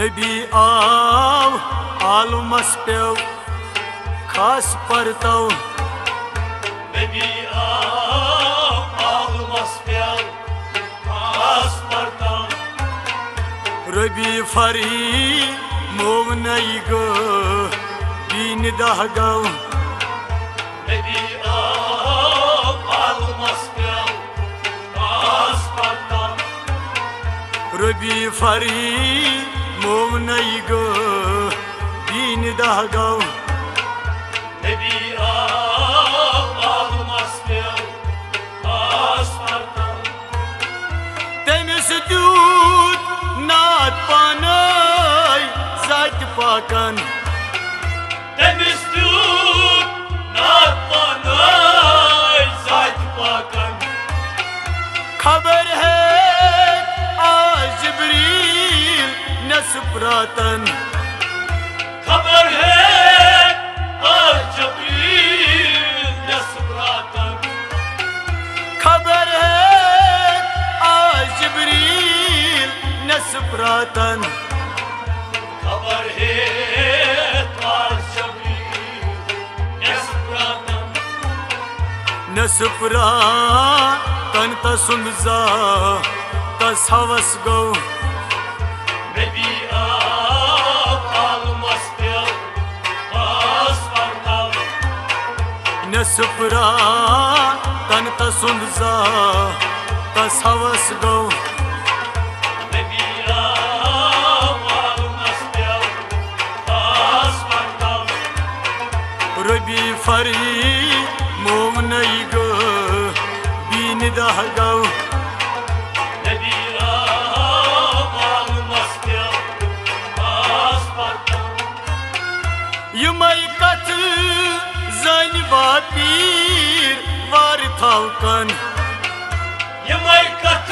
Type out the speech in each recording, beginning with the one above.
नबी आव आलमस पेव खास परतव नबी आव आलमस पेव खास परतव रबी फरी मोवनई गो दीन दह गव नबी आव आलमस पेव खास परतव रबी फरी मोवनई गो दीन दह गव नबी आव आलमस पेव खास परतव तमिस द्यूत नात पानई जात पाकन तमिस द्यूत नात पानई जात पाकन खबर है आज जिब्रील नसप्रातन खबर है आज जिब्रील नसप्रातन खबर है आज जिब्रील नसप्रातन खबर है आज जिब्रील नसप्रातन नसप्रातन तसुंजा तस हवस गो नबी आव आलमस पेव खास परतव नसप्रातन तसुंजा तस हवस गो नबी आव आलमस पेव खास परतव रबी फरी मोवनई गो दीन दह गव नबी आव आलमस पेव खास परतव यमई कथ जन बापीर वार थावकन यमई कथ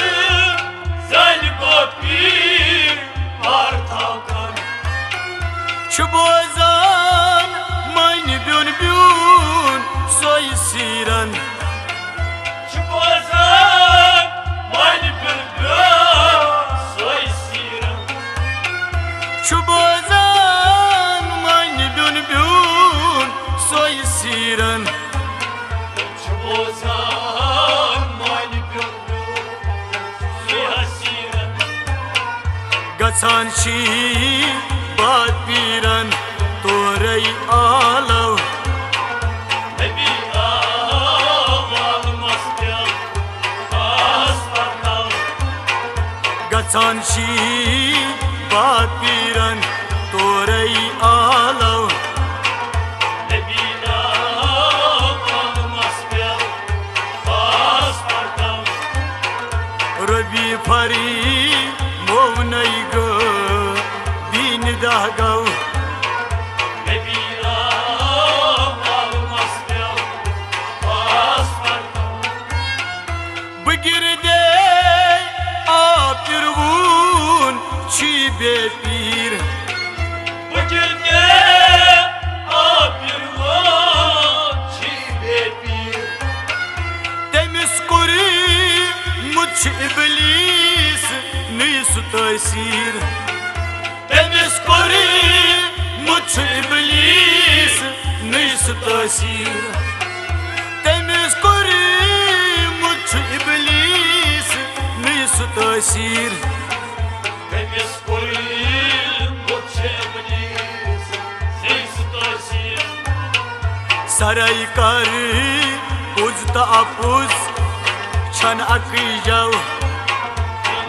जन बापीर वार थावकन बोजान मन ब्यून ब्यून सोय सीरन बोजान मन ब्यून ब्यून सोय सीरन बोजान मन ब्यून ब्यून सोय सीरन बोजान मन ब्यून ब्यून सोय सीरन गछान छी बात पीरन तोरई आलव नबी आव आलमस पेव खास परतव गछान छी बात पीरन तोरई आलव नबी आव आलमस पेव खास परतव रबी फरी मोवनई गो दीन दह गव नबी आव आलमस पेव खास परतव बगिरदे आपिरवून छी बेपीर बगिरदे आपिरवून छी बेपीर तमिस कोरी मुझ इबलीस नीस तसीर तमिस कोरी मुझ इबलीस नीस तसीर तमिस कोरी मुझ इबलीस नीस तसीर तमिस कोरी मुझ इबलीस नीस तसीर सरई कर पुज त अपुज छन अकजव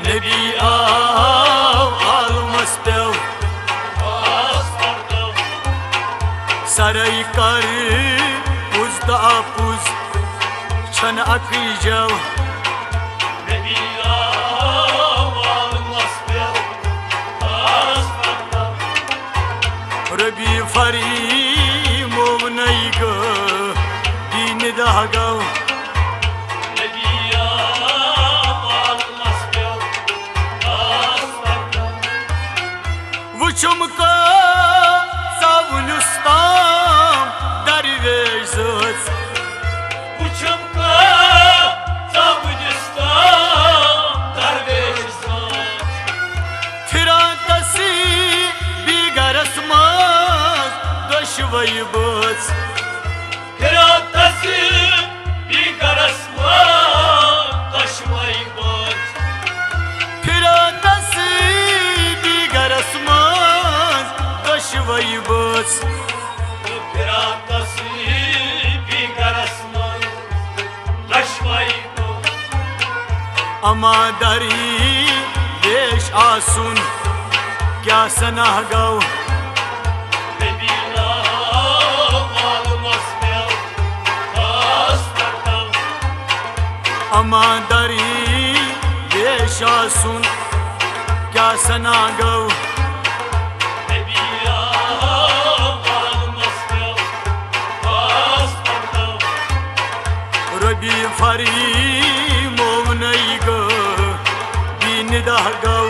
नबी आव आलमस पेव खास परतव सरई कर पुज त अपुज छन अकजव नबी आव आलमस पेव खास परतव रबी फरी मोवनई गो दीन दह गव नबी आव आलमस पेव खास परतव वुचुम का सावनुस्ताम दरवेश जोत उछम का सावनुस्ताम दरवेश जोत फिरान तसी अमा दरी देश आसून क्या सनाह गौ अमा दरी देश आसून क्या सनाह गौ रबी फरी मोवनई ग दीन दह गौ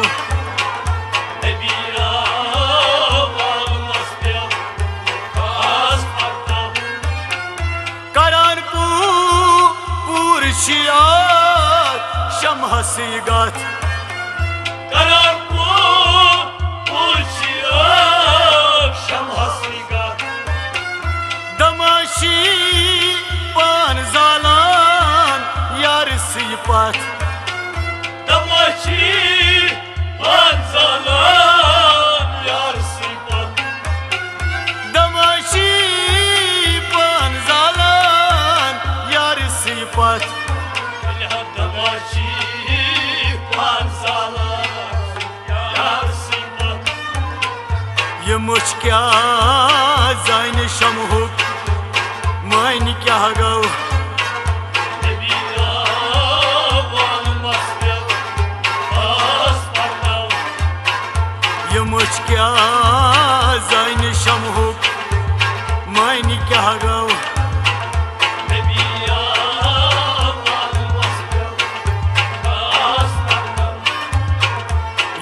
करार पूर शियार शम हसी गात दमाशी पान जालान यार सिपात दमाशी पान जालान यार सिपात ये मुझ क्या जाइन शमहुक मान क्या गौ ये मुझ क्या जाइन शमहुक मान क्या गौ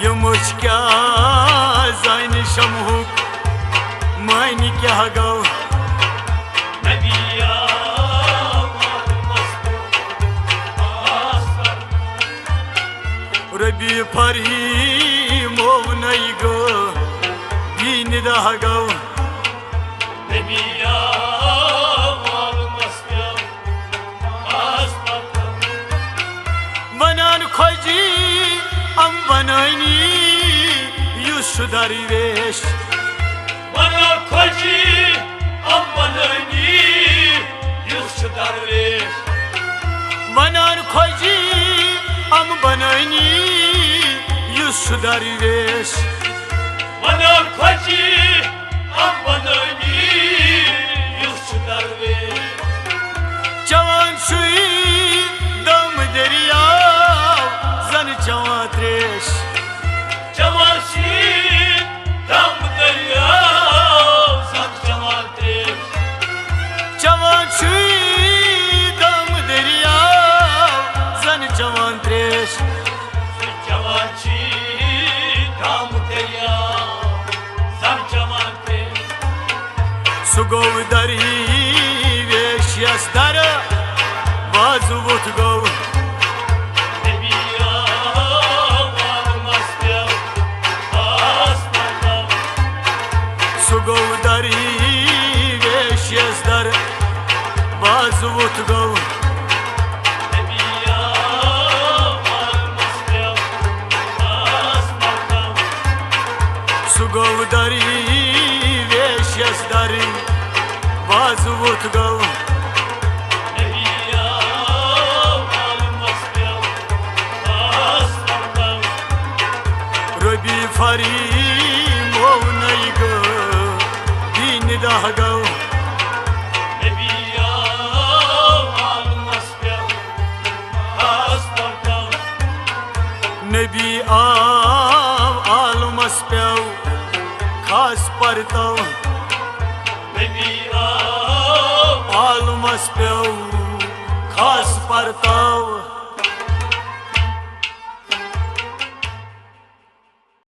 ये मुझ क्या जाइन शमहुक मान क्या गौ रबी फरी मोवनई ग दीन दह गौ बनान खोजी अम बनैनी युस दरवेश बनान खोजी अम बनैनी युस दरवेश जवान शुई दम दरिया जन जवान त्रेश जवान शुई दम दरिया जन जवान त्रेश सुगो दरी वेश यस दर बाजू वुत गौ सुगो दरी वेश यस दर बाजू वुत गौ सुगो दरी वेश यस दर बाजू वुत गौ रबी फरी मोवनई ग दीन दह गौ नबी आलमस प्यव खास परतव आलमस प्यव खास परतव